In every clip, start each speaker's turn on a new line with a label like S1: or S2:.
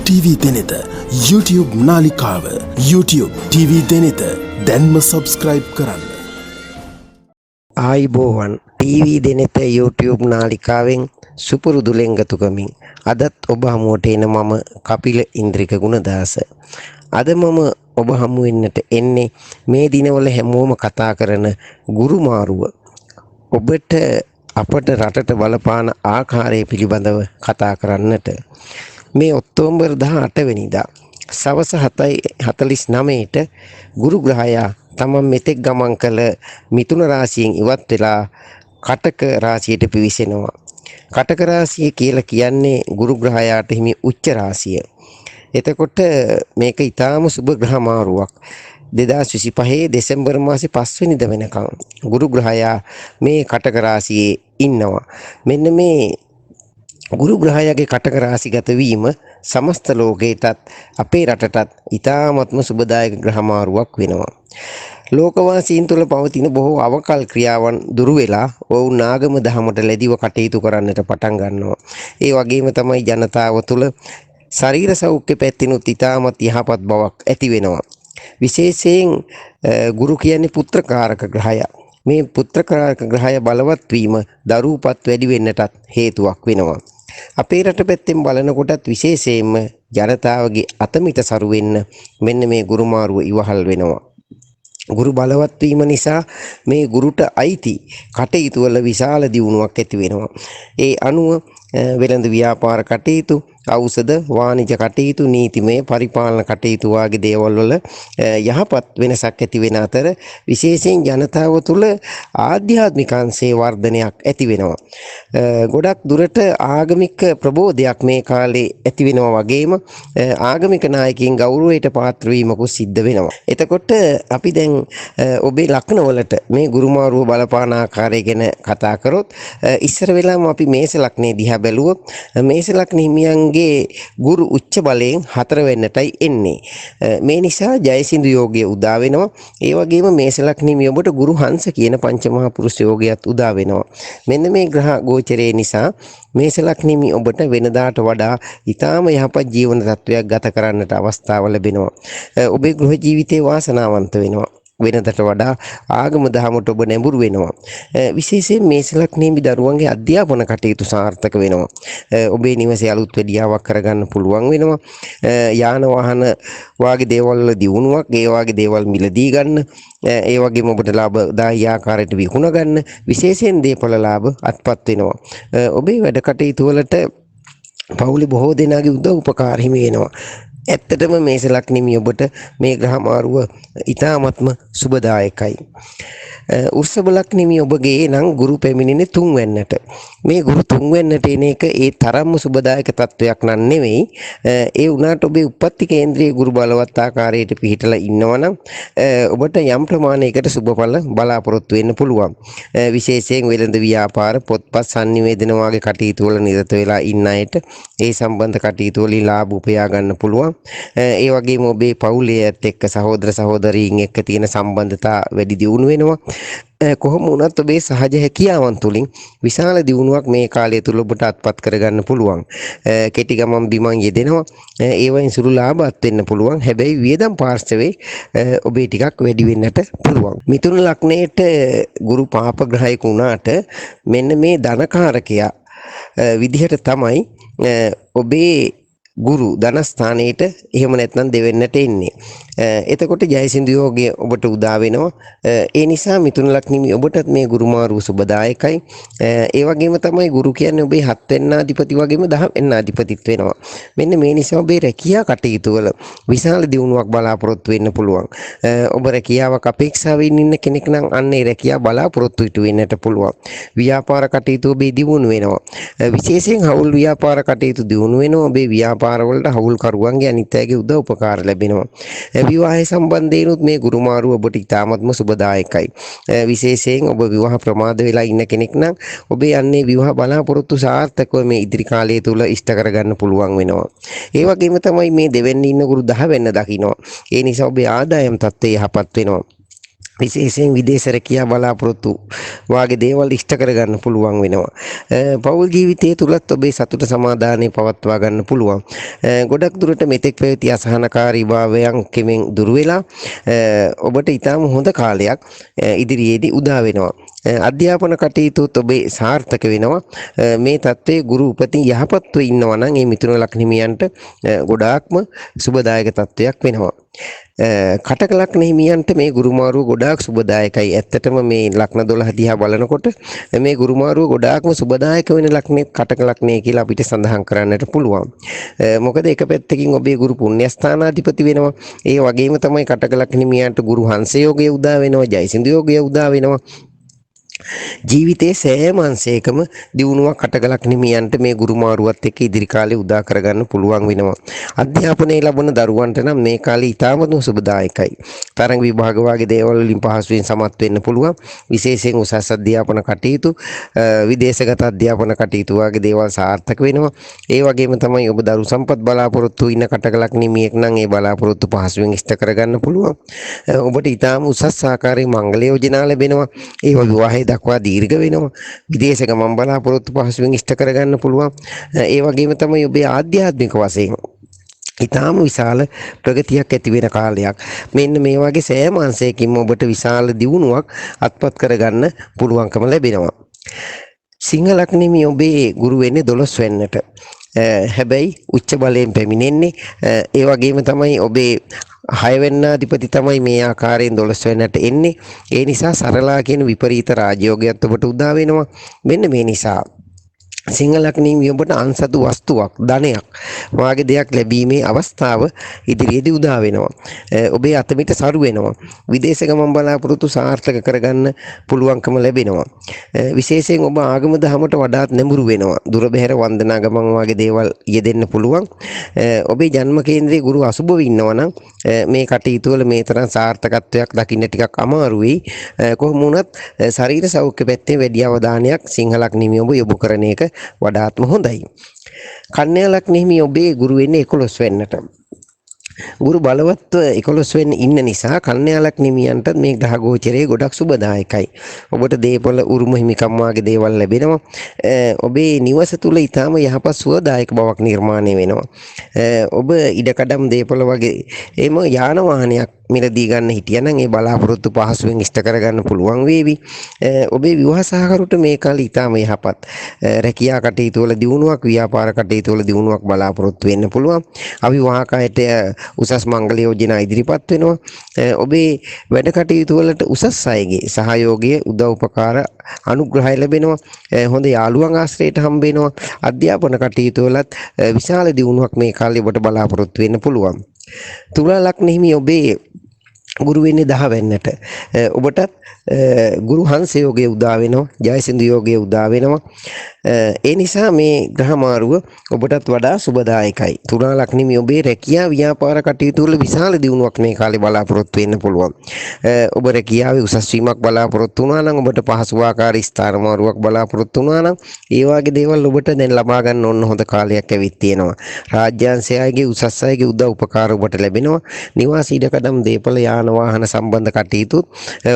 S1: TV Deneth YouTube නාලිකාව YouTube TV Deneth දැන්ම subscribe කරන්න.
S2: ආයිබෝවන් TV දෙනෙත YouTube නාලිකාවෙන් සුපුරුදු ලෙන්ගතුකමින් අදත් ඔබ හමුවට එන මම කපිල ඉන්ද්‍රික ගුණදාස. අද මම ඔබ හමු වෙන්නට එන්නේ මේ දිනවල හැමෝම කතා කරන ගුරු මාරුව. ඔබට අපට රටට බලපාන ආකාරය පිළිබඳව කතා කරන්නට. මේ ඔක්තෝබර් 18 වෙනිදා සවස 7:49ට ගුරු ග්‍රහයා තමන් මෙතෙක් ගමන් කළ මිථුන රාශියෙන් ඉවත් වෙලා කටක රාශියට පිවිසෙනවා. කටක රාශිය කියලා කියන්නේ ගුරු ග්‍රහයාට හිමි උච්ච රාශිය. එතකොට මේක ඊටාම සුබ ග්‍රහ මාරුවක්. 2025 දෙසැම්බර් මාසේ 5 වෙනිදා වෙනකම් ගුරු ග්‍රහයා මේ කටක රාශියේ ඉන්නවා. මෙන්න මේ ගුරු ග්‍රහයාගේ කටක රාශිගත වීම සමස්ත ලෝකයටත් අපේ රටටත් ඊ타ත්ම සුබදායක ග්‍රහ මාරුවක් වෙනවා. ලෝකවාසීන් තුළ පවතින බොහෝ අවකල් ක්‍රියාවන් දුරු වෙලා ඔවුන් ආගම දහමට ලැබිව කටයුතු කරන්නට පටන් ගන්නවා. ඒ වගේම තමයි ජනතාව තුළ ශරීර සෞඛ්‍ය පැත්තෙනුත් ඊ타මත් යහපත් බවක් ඇති වෙනවා. විශේෂයෙන් ගුරු කියන්නේ පුත්‍රකාරක ග්‍රහය. මේ පුත්‍රකාරක ග්‍රහය බලවත් වීම දරුපත් වැඩි වෙන්නටත් හේතුවක් වෙනවා. අපේ රට පැත්තෙන් බලනකොටත් විශේෂයෙන්ම ජනතාවගේ අතමිට සරු වෙන්න මෙන්න මේ ගුරු මාරුව ඉවහල් වෙනවා. ගුරු බලවත් වීම නිසා මේ ගුරුට අයිති කටයුතු වල විශාල දියුණුවක් ඇති වෙනවා. ඒ අනුව වෙළඳ ව්‍යාපාර කටයුතු, ඖෂධ, වාණිජ කටයුතු, නීතිමය පරිපාලන කටයුතු වගේ දේවල් වල යහපත් වෙනසක් ඇති වෙන අතර විශේෂයෙන් ජනතාව තුළ ආධ්‍යාත්මික අංශයේ වර්ධනයක් ඇති වෙනවා. ගොඩක් දුරට ආගමික ප්‍රබෝධයක් මේ කාලේ ඇති වෙනවා වගේම ආගමික නායකයින් ගෞරවයට පාත්‍ර වීමකුත් සිද්ධ වෙනවා. එතකොට අපි දැන් ඔබේ ලග්න වලට මේ ගුරු මාරුව බලපාන ආකාරය ගැන කතා කරොත් ඉස්සර වෙලාම අපි මේෂ ලග්නේ දිහා බැලුවොත් මේෂ ලග්න හිමියන්ගේ ගුරු උච්ච බලයෙන් 4 වෙන්නටයි එන්නේ. මේ නිසා ජයසින්දු යෝගය උදා වෙනවා. ඒ වගේම මේෂ ලග්න හිමිය ඔබට ගුරු හංස කියන පංචමහා පුරුෂ යෝගයත් උදා වෙනවා. මෙන්න මේ ග්‍රහ ගෝචරයේ නිසා මේෂ ලග්න හිමි ඔබට වෙනදාට වඩා ඊටාම යහපත් ජීවන තත්වයක් ගත කරන්නට අවස්ථාව ලැබෙනවා. ඔබේ ගෘහ ජීවිතේ වාසනාවන්ත වෙනවා. වෙනදට වඩා ආගම දහමට ඔබ නැඹුරු වෙනවා. විශේෂයෙන් මේෂ ලග්න හිමි දරුවන්ගේ අධ්‍යාපන කටයුතු සාර්ථක වෙනවා. ඔබේ නිවසේ අලුත් වැඩියාවක් කරගන්න පුළුවන් වෙනවා. යාන වාහන වාගේ දේවල් වල දියුණුවක්, ඒ වාගේ දේවල් මිලදී ගන්න, ඒ වගේම ඔබට ලාභදායී ආකාරයට විකුණ ගන්න විශේෂයෙන් දේපල ලාභ අත්පත් වෙනවා. ඔබේ වැඩ කටයුතු වලට පවුලේ බොහෝ දෙනාගේ උදව් උපකාර හිමි වෙනවා. ඇත්තටම මේෂ ලග්න හිමි ඔබට මේ ග්‍රහ මාරුව ඊ타ත්ම සුබදායකයි. වෘෂභ ලග්න හිමි ඔබගේ නම් ගුරු පැමිණෙන්නේ 3 වෙන්නට. මේ ගුරු 3 වෙන්නට එන එක ඒ තරම්ම සුබදායක තත්වයක් නන් නෙවෙයි. ඒ වුණාට ඔබේ උප්පත්ති කේන්ද්‍රයේ ගුරු බලවත් ආකාරයට පිහිටලා ඉන්නවනම් ඔබට යම් ප්‍රමාණයකට සුබඵල බලාපොරොත්තු වෙන්න පුළුවන්. විශේෂයෙන් වෙළඳ ව්‍යාපාර, පොත්පත් sannivedana වගේ කටයුතු වල නිරත වෙලා ඉන්න අයට ඒ සම්බන්ධ කටයුතු වලින් ලාභ උපයා ගන්න පුළුවන්. ඒ වගේම ඔබේ පවුලේ ඇත් එක්ක සහෝදර සහෝදරීන් එක්ක තියෙන සම්බන්ධතා වැඩි දියුණු වෙනවා. කොහොම වුණත් ඔබේ සහජ හැකියාවන් තුලින් විශාල දියුණුවක් මේ කාලය තුල ඔබට අත්පත් කරගන්න පුළුවන්. කෙටි ගමන් බිමන් යෙදෙනවා. ඒ වයින් සුළු ලාභات වෙන්න පුළුවන්. හැබැයි වියදම් පාර්ශවයේ ඔබේ ටිකක් වැඩි වෙන්නට පුළුවන්. මිථුන ලග්නයේට ගුරු පාප ග්‍රහයක වුණාට මෙන්න මේ ධනකාරකයා විදිහට තමයි ඔබේ ගුරු ධනස්ථානයේට එහෙම නැත්නම් දෙවෙන්නට එන්නේ. එතකොට ජයසින්දු යෝගය ඔබට උදා වෙනවා. ඒ නිසා මිථුන ලග්න හිමි ඔබටත් මේ ගුරු මාරුව සුබදායකයි. ඒ වගේම තමයි ගුරු කියන්නේ ඔබේ 7 වෙන්නාධිපති වගේම 10 වෙන්නාධිපතිත් වෙනවා. මෙන්න මේ නිසා ඔබේ රැකියා කටයුතු වල විශාල දියුණුවක් බලාපොරොත්තු වෙන්න පුළුවන්. ඔබ රැකියාවක් අපේක්ෂාවෙන් ඉන්න කෙනෙක් නම් අන්න ඒ රැකියාව බලාපොරොත්තු ඉටු වෙන්නට පුළුවන්. ව්‍යාපාර කටයුතු ඔබේ දියුණු වෙනවා. විශේෂයෙන් හවුල් ව්‍යාපාර කටයුතු දියුණු වෙනවා. ඔබේ ව්‍යාපාර වලට හවුල් කරුවන්ගේ අනිත් අයගේ උදව් උපකාර ලැබෙනවා. විවාහය සම්බන්ධයෙන්ුත් මේ ගුරු මාරුව ඔබට ඉතාමත්ම සුබදායකයි. විශේෂයෙන් ඔබ විවාහ ප්‍රමාද වෙලා ඉන්න කෙනෙක් නම් ඔබේ යන්නේ විවාහ බලාපොරොත්තු සාර්ථකව මේ ඉදිරි කාලය තුල ඉෂ්ට කරගන්න පුළුවන් වෙනවා. ඒ වගේම තමයි මේ දෙවෙනි ඉන්න ගුරු 10 වෙන්න දකින්න. ඒ නිසා ඔබේ ආදායම් තත්ත්වය යහපත් වෙනවා. විශේෂයෙන් විදේශ රැකියා බලාපොරොත්තු වාගේ දේවල් ඉෂ්ට කරගන්න පුළුවන් වෙනවා. පෞල් ජීවිතයේ තුලත් ඔබේ සතුට සමාදානය පවත්වා ගන්න පුළුවන්. ගොඩක් දුරට මෙතෙක් පැවති අසහනකාරී භාවයන් කෙමෙන් දුර වෙලා ඔබට ඊටම හොඳ කාලයක් ඉදිරියේදී උදා වෙනවා. අධ්‍යාපන කටයුතුත් ඔබේ සාර්ථක වෙනවා. මේ தત્ත්වයේ ගුරු උපතින් යහපත්ව ඉන්නවා නම් මේ මිථුන ලග්න හිමියන්ට ගොඩාක්ම සුබදායක තත්ත්වයක් වෙනවා. කටක ලග්න හිමියන්ට මේ ගුරු මාරුව ගොඩාක් සුබදායකයි. ඇත්තටම මේ ලග්න 12 දිහා බලනකොට මේ ගුරු මාරුව ගොඩාක්ම සුබදායක වෙන ලග්නේ කටක ලග්නේ කියලා අපිට සඳහන් කරන්නට පුළුවන්. මොකද එක පැත්තකින් ඔබේ ගුරු පුණ්‍යස්ථානාධිපති වෙනවා. ඒ වගේම තමයි කටක ලග්න හිමියන්ට ගුරු හංස යෝගය උදා වෙනවා, ජයසින්දු යෝගය උදා වෙනවා. ජීවිතයේ සෑම අංශයකම දියුණුවක් කටගලක් නිමියන්ට මේ ගුරු මාරුවත් එක්ක ඉදිරි කාලේ උදා කරගන්න පුළුවන් වෙනවා. අධ්‍යාපනයේ ලබන දරුවන්ට නම් මේ කාලේ ඉතාමත්ම සුබදායකයි. තරඟ විභාග වගේ දේවල් වලින් පහසුවෙන් සමත් වෙන්න පුළුවන්. විශේෂයෙන් උසස් අධ්‍යාපන කටයුතු, විදේශගත අධ්‍යාපන කටයුතු වගේ දේවල් සාර්ථක වෙනවා. ඒ වගේම තමයි ඔබ දරු සම්පත් බලාපොරොත්තු ඉන්න කටගලක් නිමියෙක් නම් ඒ බලාපොරොත්තු පහසුවෙන් ඉෂ්ට කරගන්න පුළුවන්. ඔබට ඉතාම උසස් ආකාරයේ මංගල යෝජනා ලැබෙනවා. ඒ විවාහය දක්වා දීර්ඝ වෙනවා. විදේශ ගමන් බලාපොරොත්තු පහසුවෙන් ඉෂ්ට කරගන්න පුළුවන්. ඒ වගේම තමයි ඔබේ ආධ්‍යාත්මික වශයෙන් ඊටාම විශාල ප්‍රගතියක් ඇති වෙන කාලයක්. මෙන්න මේ වගේ සෑම අංශයකින්ම ඔබට විශාල දියුණුවක් අත්පත් කරගන්න පුළුවන්කම ලැබෙනවා. සිංහ ලග්නෙමි ඔබේ ගුරු වෙන්නේ 12 වෙන්නට. හැබැයි උච්ච බලයෙන් පැමිණෙන්නේ. ඒ වගේම තමයි ඔබේ 6 වෙනි අධිපති තමයි මේ ආකාරයෙන් 12 වෙනිට එන්නේ. ඒ නිසා සරලා කියන විපරීත රාජයෝගයත් ඔබට උදා වෙනවා. මෙන්න මේ නිසා සිංහ ලග්නෙ ඔබට අන්සතු වස්තුවක්, ධනයක් වාගේ දෙයක් ලැබීමේ අවස්ථාව ඉදිරියේදී උදා වෙනවා. ඔබේ අතමිට සරු වෙනවා. විදේශ ගමන් බලාපොරොත්තු සාර්ථක කරගන්න පුළුවන්කම ලැබෙනවා. විශේෂයෙන් ඔබ ආගම දහමට වඩාත් නැඹුරු වෙනවා. දුර බැහැර වන්දනා ගමන් වාගේ දේවල් යෙදෙන්න පුළුවන්. ඔබේ ජන්ම කේන්ද්‍රයේ ගුරු අසුබව ඉන්නවා නම් මේ කටයුතු වල මේ තරම් සාර්ථකත්වයක් දකින්න ටිකක් අමාරු වෙයි. කොහොම වුණත් ශරීර සෞඛ්‍ය පැත්තේ වැඩි අවධානයක් සිංහ ලග්නෙ ඔබ යොමු කරන එක වඩාත්ම හොඳයි. කන්‍යා ලග්නෙ ඔබේ ගුරු වෙන්නේ 11 වෙන්නට. ගුරු බලවත්ව 11 වෙන්න ඉන්න නිසා කන්‍යා ලග්නෙමියන්ට මේ ග්‍රහ ගෝචරයේ ගොඩක් සුබදායකයි. ඔබට දේපොළ උරුම හිමිකම් වාගේ දේවල් ලැබෙනවා. ඔබේ නිවස තුල ඊටාම යහපත් සුවදායක බවක් නිර්මාණය වෙනවා. ඔබ ඉඩකඩම් දේපොළ වගේ එම යාන වාහනයක් මිලදී ගන්න හිටියනම් ඒ බලාපොරොත්තු පහසුවෙන් ඉෂ්ට කරගන්න පුළුවන් වේවි. ඔබේ විවාහ සහකරුට මේ කාලේ ඊටාම යහපත් රැකියා කටයුතු වල දියුණුවක්, ව්‍යාපාර කටයුතු වල දියුණුවක් බලාපොරොත්තු වෙන්න පුළුවන්. අවිවාහකයට උසස් මංගල යෝජනා ඉදිරිපත් වෙනවා. ඔබේ වැඩ කටයුතු වලට උසස් අයගේ සහයෝගය, උදව් උපකාර, අනුග්‍රහය ලැබෙනවා. හොඳ යාළුවන් ආශ්‍රයයට හම්බ වෙනවා. අධ්‍යාපන කටයුතු වලත් විශාල දියුණුවක් මේ කාලේ ඔබට බලාපොරොත්තු වෙන්න පුළුවන්. තුලා ලග්නෙ ඔබේ ගුරු වෙන්නේ 10 වෙන්නට. ඔබටත් ගුරු හංස යෝගය උදා වෙනවා, ජයසින්දු යෝගය උදා වෙනවා. ඒ නිසා මේ ග්‍රහ මාරුව ඔබටත් වඩා සුබදායකයි. තුලා ලග්නෙ ඔබේ රැකියා ව්‍යාපාර කටයුතු වල විශාල දියුණුවක් මේ කාලේ බලාපොරොත්තු වෙන්න පුළුවන්. ඔබ රැකියාවේ උසස් වීමක් බලාපොරොත්තු වුණා නම්, ඔබට පහසු ආකාරී ස්ථාන මාරුවක් බලාපොරොත්තු වුණා නම්, ඒ වගේ දේවල් ඔබට දැන් ලබා ගන්න ඕන හොඳ කාලයක් ඇවිත් තියෙනවා. රාජ්‍යාංශයගේ උසස් අයගේ උදව් උපකාර ඔබට ලැබෙනවා. නිවාස ඉඩකඩම් දේපල යාන වාහන සම්බන්ධ කටයුතු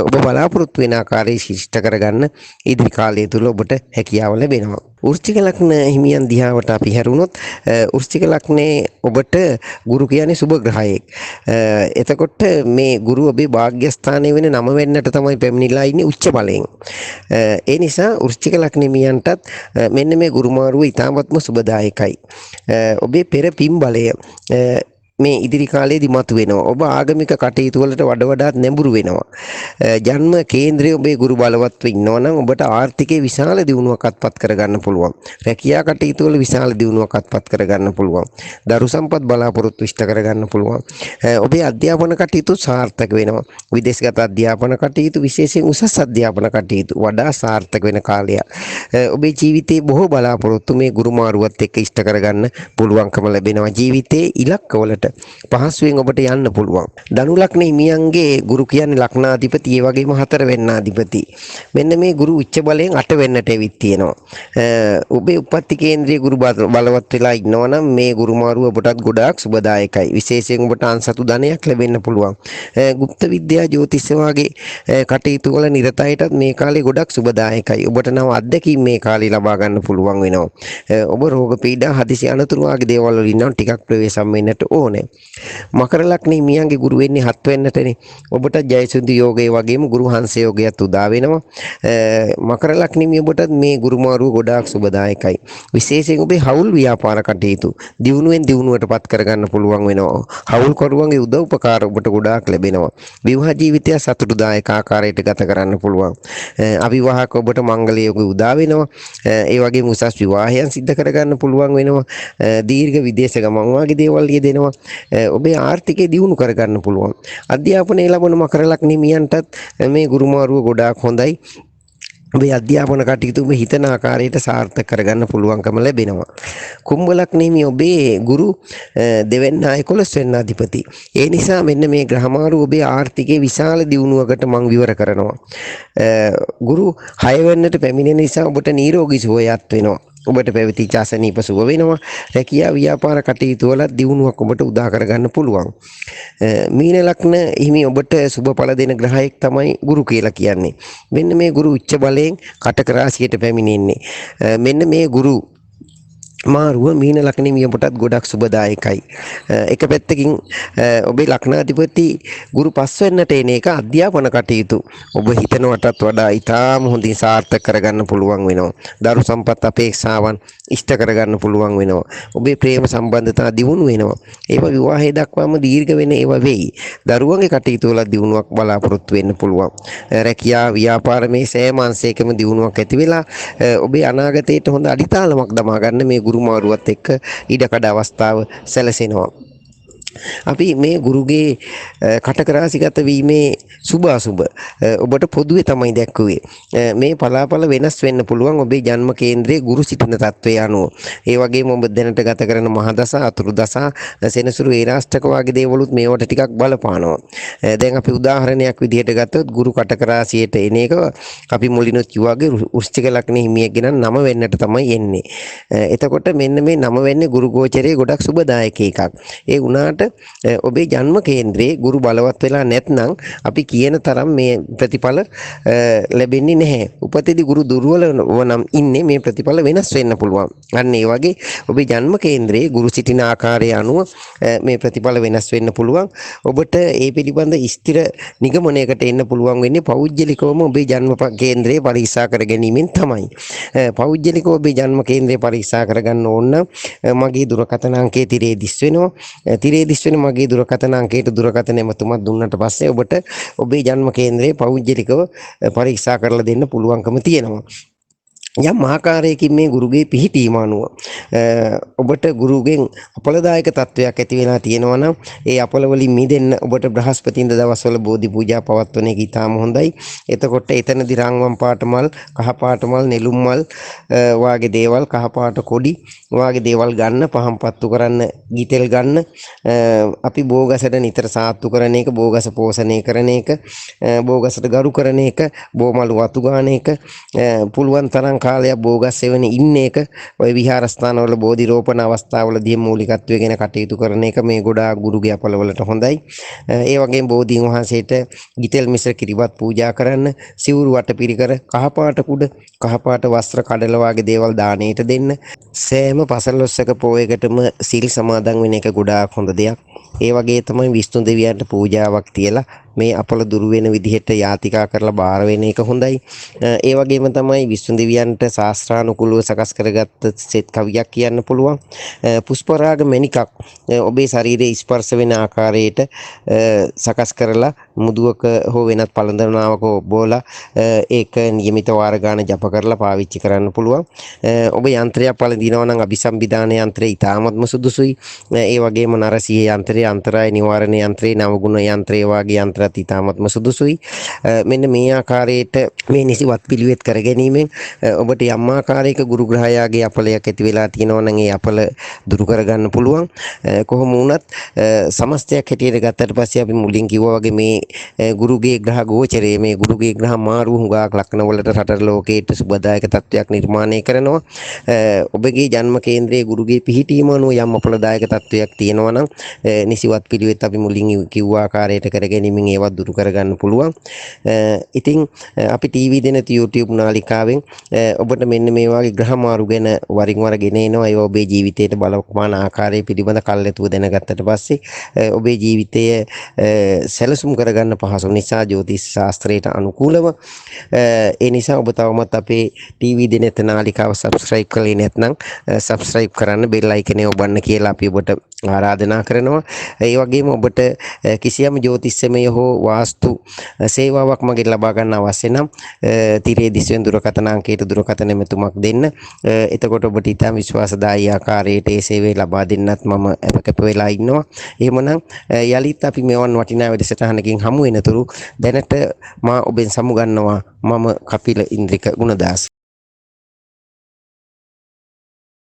S2: ඔබ බලාපොරොත්තු වෙන ආකාරයේ ශිෂ්ට කරගන්න ඉදිරි කාලය තුල ඔබට හැකියාව ලැබෙනවා. වෘශ්චික ලග්න හිමියන් දිහාවට අපි හැරුණොත් වෘශ්චික ලග්නේ ඔබට ගුරු කියන්නේ සුබ ග්‍රහයෙක්. එතකොට මේ ගුරු ඔබේ භාග්‍යස්ථානයේ වෙන 9 වෙන්නට තමයි පැමිණිලා ඉන්නේ උච්ච බලයෙන්. ඒ නිසා වෘශ්චික ලග්න හිමියන්ටත් මෙන්න මේ ගුරු මාරුව ඉතාමත්ම සුබදායකයි. ඔබේ පෙර පින් බලය මේ ඉදිරි කාලයේදී මතුවෙනවා. ඔබ ආගමික කටයුතු වලට වඩාත් නැඹුරු වෙනවා. ජන්ම කේන්ද්‍රයේ ඔබේ ගුරු බලවත්ව ඉන්නවා නම් ඔබට ආර්ථිකයේ විශාල දියුණුවක් අත්පත් කරගන්න පුළුවන්. රැකියා කටයුතු වල විශාල දියුණුවක් අත්පත් කරගන්න පුළුවන්. දරු සම්පත් බලාපොරොත්තු ඉෂ්ට කරගන්න පුළුවන්. ඔබේ අධ්‍යාපන කටයුතු සාර්ථක වෙනවා. විදේශගත අධ්‍යාපන කටයුතු, විශේෂයෙන් උසස් අධ්‍යාපන කටයුතු වඩා සාර්ථක වෙන කාලයක්. ඔබේ ජීවිතයේ බොහෝ බලාපොරොත්තු මේ ගුරු මාරුවත් එක්ක ඉෂ්ට කරගන්න පුළුවන්කම ලැබෙනවා. ජීවිතයේ ඉලක්කවලට පහසුවෙන් ඔබට යන්න පුළුවන්. ධනු ලග්න හිමියන්ගේ ගුරු කියන්නේ ලග්නාධිපති ඒ වගේම 4 වෙන්නාධිපති. මෙන්න මේ ගුරු උච්ච බලයෙන් 8 වෙන්නට එවිත් තියෙනවා. ඔබේ උප්පත්ති කේන්ද්‍රයේ ගුරු බලවත් වෙලා ඉන්නවා නම් මේ ගුරු මාරුව ඔබටත් ගොඩාක් සුබදායකයි. විශේෂයෙන් ඔබට අන්සතු ධනයක් ලැබෙන්න පුළුවන්. গুপ্ত විද්‍යා ජ්‍යොතිෂ වගේ කටයුතු වල නිරත අයටත් මේ කාලේ ගොඩක් සුබදායකයි. ඔබට නව අත්දැකීම් මේ කාලේ ලබා ගන්න පුළුවන් වෙනවා. ඔබ රෝග පීඩා හදිසි අනතුරු වගේ දේවල් වලින් නම් ටිකක් ප්‍රවේශම් වෙන්නට ඕනේ. මකර ලග්නේ මියන්ගේ ගුරු වෙන්නේ 7 වෙන්නටනේ. ඔබට ජයසුන්දි යෝගයේ වගේම ගුරු හංස යෝගයත් උදා වෙනවා. මකර ලග්නේ මිය ඔබට මේ ගුරු මාරුව ගොඩාක් සුබදායකයි. විශේෂයෙන් ඔබේ හවුල් ව්‍යාපාර කටයුතු දියුණුවෙන් දියුණුවටපත් කරගන්න පුළුවන් වෙනවා. හවුල් කරුවන්ගේ උදව් උපකාර ඔබට ගොඩාක් ලැබෙනවා. විවාහ ජීවිතය සතුටුදායක ආකාරයට ගත කරන්න පුළුවන්. අවිවාහක ඔබට මංගල යෝග උදා වෙනවා. ඒ වගේම උසස් විවාහයන් සිද්ධ කරගන්න පුළුවන් වෙනවා. දීර්ඝ විදේශ ගමන් වගේ දේවල් යෙදෙනවා. ඔබේ ආර්ථිකය දියුණු කරගන්න පුළුවන්. අධ්‍යාපනයේ ලබන මකර ලග්නේ මියන්ටත් මේ ගුරු මාරුව ගොඩාක් හොඳයි. ඔබේ අධ්‍යාපන කටයුතු ඔබ හිතන ආකාරයට සාර්ථක කරගන්න පුළුවන්කම ලැබෙනවා. කුම්භ ලග්නේ ඔබේ ගුරු දෙවැන්නා 11 වෙනි අධිපති. ඒ නිසා මෙන්න මේ ග්‍රහමාරු ඔබේ ආර්ථිකයේ විශාල දියුණුවකට මං විවර කරනවා. ගුරු 6 වෙනිට පැමිණෙන නිසා ඔබට නිරෝගී සුවයත් වෙනවා. ඔබට පැවතිච්ච අසනීප සුව වෙනවා. රැකියා ව්‍යාපාර කටයුතු වල දියුණුවක් ඔබට උදා කරගන්න පුළුවන්. මීන ලග්න හිමි ඔබට සුබඵල දෙන ග්‍රහයෙක් තමයි ගුරු කියලා කියන්නේ. මෙන්න මේ ගුරු උච්ච බලයෙන් කටක රාශියට පැමිණෙන්නේ. මෙන්න මේ ගුරු මාරුව මීන ලග්නේ මියපටත් ගොඩක් සුබදායකයි. එක පැත්තකින් ඔබේ ලග්නාධිපති ගුරු 5 වෙන්නට එන එක අධ්‍යාපන කටයුතු ඔබ හිතනවටත් වඩා ඉතාම හොඳින් සාර්ථක කරගන්න පුළුවන් වෙනවා. දරු සම්පත් අපේක්ෂාවන් ඉෂ්ට කරගන්න පුළුවන් වෙනවා. ඔබේ ප්‍රේම සම්බන්ධතා දියුණු වෙනවා. ඒවා විවාහය දක්වාම දීර්ඝ වෙන ඒවා වෙයි. දරුවන්ගේ කටයුතු වල දියුණුවක් බලාපොරොත්තු වෙන්න පුළුවන්. රැකියා ව්‍යාපාර මේ සෑම අංශයකම දියුණුවක් ඇති වෙලා ඔබේ අනාගතයට හොඳ අඩිතාලමක් දමා ගන්න මේ ගුරු මාරුවත් එක්ක ඉඩකඩ අවස්ථාව සැලසෙනවා. අපි මේ ගුරුගේ කටක රාශිගත වීමේ සුභ අසුභ ඔබට පොදුවේ තමයි දැක්කුවේ. මේ පලාපල වෙනස් වෙන්න පුළුවන් ඔබේ ජන්ම කේන්ද්‍රයේ ගුරු සිටින තත්වය අනුව. ඒ වගේම ඔබ දැනට ගත කරන මහදසා අතුරු දසා සෙනසුරු ඒරාෂ්ටක වගේ දේවලුත් මේවට ටිකක් බලපානවා. දැන් අපි උදාහරණයක් විදිහට ගත්තොත් ගුරු කටක රාශියට එන එක අපි මුලිනුත් කිව්වාගේ වෘශ්චික ලග්නේ හිමියෙක්ගෙන 9 වෙන්නට තමයි එන්නේ. එතකොට මෙන්න මේ 9 වෙන්නේ ගුරු ගෝචරයේ ගොඩක් සුබදායක එකක්. ඒ වුණාට ඔබේ ජන්ම කේන්ද්‍රයේ ගුරු බලවත් වෙලා නැත්නම් අපි කියන තරම් මේ ප්‍රතිඵල ලැබෙන්නේ නැහැ. උපතේදී ගුරු දුර්වල වනම් ඉන්නේ මේ ප්‍රතිඵල වෙනස් වෙන්න පුළුවන්. අන්න ඒ වගේ ඔබේ ජන්ම කේන්ද්‍රයේ ගුරු සිටින ආකාරය අනුව මේ ප්‍රතිඵල වෙනස් වෙන්න පුළුවන්. ඔබට ඒ පිළිබඳ ස්ථිර නිගමනයකට එන්න පුළුවන් වෙන්නේ පෞද්ගලිකවම ඔබේ ජන්ම කේන්ද්‍රය පරීක්ෂා කර ගැනීමෙන් තමයි. පෞද්ගලිකව ඔබේ ජන්ම කේන්ද්‍රය පරීක්ෂා කරගන්න ඕන නම් මගේ දුරකථන අංකයේ තිරේ දිස් වෙනවා. තිරේ දිස් වෙන මගේ දුරකථන අංකයට දුරකථන එමතුමක් දුන්නට පස්සේ ඔබට ඔබේ ජන්ම කේන්ද්‍රයේ පෞද්ගලිකව පරීක්ෂා කරලා දෙන්න පුළුවන්කම තියෙනවා. යම් ආකාරයකින් මේ ගුරුගේ පිහිටීම අනුව ඔබට ගුරුගෙන් අපලදායක තත්වයක් ඇති වෙලා තියෙනවා නම් ඒ අපල වලින් මිදෙන්න ඔබට බ්‍රහස්පතින්ද දවස්වල බෝධි පූජා පවත්වන එක ඉතාම හොඳයි. එතකොට එතනදී රන්වන් පාට මල්, කහ පාට මල්, නෙළුම් මල් වාගේ දේවල්, කහ පාට කොඩි වාගේ දේවල් ගන්න, පහන් පත්තු කරන්න ගිතෙල් ගන්න, අපි බෝගසට නිතර සාත්තු කරන එක, බෝගස පෝෂණය කරන එක, බෝගසට ගරු කරන එක, බෝමලු වතු ගන්න එක, පුළුවන් තරම් කාලයක් බෝගස් සෙවන ඉන්න එක, ඔය විහාරස්ථානවල බෝධි රෝපණ අවස්ථාවලදී මූලිකත්වය ගැන කටයුතු කරන එක මේ ගොඩාක් ගුරුගේ අපලවලට හොඳයි. ඒ වගේම බෝධීන් වහන්සේට ගිතෙල් මිශ්‍ර කිරිබත් පූජා කරන්න, සිවුරු වටපිරිකර, කහපාට කුඩ, කහපාට වස්ත්‍ර කඩල වගේ දේවල් දාණයට දෙන්න. සෑම පසළොස්වක පොයකටම සිල් සමාදන් වෙන එක ගොඩාක් හොඳ දෙයක්. ඒ වගේ තමයි විෂ්ණු දෙවියන්ට පූජාවක් තියලා මේ අපල දුරු වෙන විදිහට යාතිකා කරලා බාර වෙන එක හොඳයි. ඒ වගේම තමයි විෂ්ණු දෙවියන්ට ශාස්ත්‍රානුකූලව සකස් කරගත්ත සෙත් කවියක් කියන්න පුළුවන්. පුෂ්පරාග මණිකක් ඔබේ ශරීරයේ ස්පර්ශ වෙන ආකාරයට සකස් කරලා මුදුවක හෝ වෙනත් පළඳනාවක බෝලා ඒක නියමිත වාර ගාන ජප කරලා පාවිච්චි කරන්න පුළුවන්. ඔබ යන්ත්‍රයක් පළඳින විඳිනවා නම් අபிසම්විධාන යන්ත්‍රය ඉතාමත්ම සුදුසුයි. ඒ වගේම නරසිය යන්ත්‍රය, අන්තරාය නිවාරණ යන්ත්‍රය, නවගුණ යන්ත්‍රය වගේ යන්ත්‍රත් ඉතාමත්ම සුදුසුයි. මෙන්න මේ ආකාරයට මේ නිසිවත් පිළිවෙත් කර ගැනීමෙන් ඔබට යම් ආකාරයක ගුරු ග්‍රහයාගේ අපලයක් ඇති වෙලා තියෙනවා නම් ඒ අපල දුරු කරගන්න පුළුවන්. කොහොම වුණත් සමස්තයක් හැටියට ගත්තට පස්සේ අපි මුලින් කිව්වා වගේ මේ ගුරුගේ ග්‍රහ ගෝචරයේ මේ ගුරුගේ ග්‍රහ මාරු හුඟක් ලක්න වලට රටට ලෝකයට සුබදායක තත්වයක් නිර්මාණය කරනවා. ඔබගේ ජන්ම කේන්ද්‍රයේ ගුරුගේ පිහිටීම අනුව යම් අපලදායක තත්වයක් තියෙනවා නම් නිසිවත් පිළිවෙත් අපි මුලින් කිව්ව ආකාරයට කර ගැනීමෙන් ඒවත් දුරු කරගන්න පුළුවන්. ඉතින් අපි TV දෙනත YouTube නාලිකාවෙන් ඔබට මෙන්න මේ වගේ ග්‍රහ මාරු ගැන වරින් වර ගෙන එනවා. ඒ ඔබේ ජීවිතයට බලපාන ආකාරය පිළිබඳ කල්ැතුව දැනගත්තට පස්සේ ඔබේ ජීවිතය සැලසුම් කරගන්න පහසු නිසා ජ්‍යොතිෂ ශාස්ත්‍රයට අනුකූලව ඒ නිසා ඔබ තවමත් අපේ TV දෙනත නාලිකාව subscribe කරලා නැත්නම් subscribe කරන්න, bell icon ඔබන්න කියලා අපි ඔබට ආරාධනා කරනවා. ඒ වගේම ඔබට කිසියම් ජ්‍යොතිෂමය හෝ වාස්තු සේවාවක් මගෙන් ලබා ගන්න අවශ්‍ය නම් තිරේ දිස්වෙන් දුරකථන අංකයට දුරකථන මෙතුමක් දෙන්න. එතකොට ඔබට ඉතාම විශ්වාසදායී ආකාරයට ඒ සේවය ලබා දෙන්නත් මම කැප වෙලා ඉන්නවා. එහෙමනම් යලිත් අපි මෙවන් වටිනා වැඩසටහනකින් හමු වෙනතුරු දැනට මා ඔබෙන් සමු ගන්නවා. මම කපිල ඉන්ද්‍රික ගුණදාස.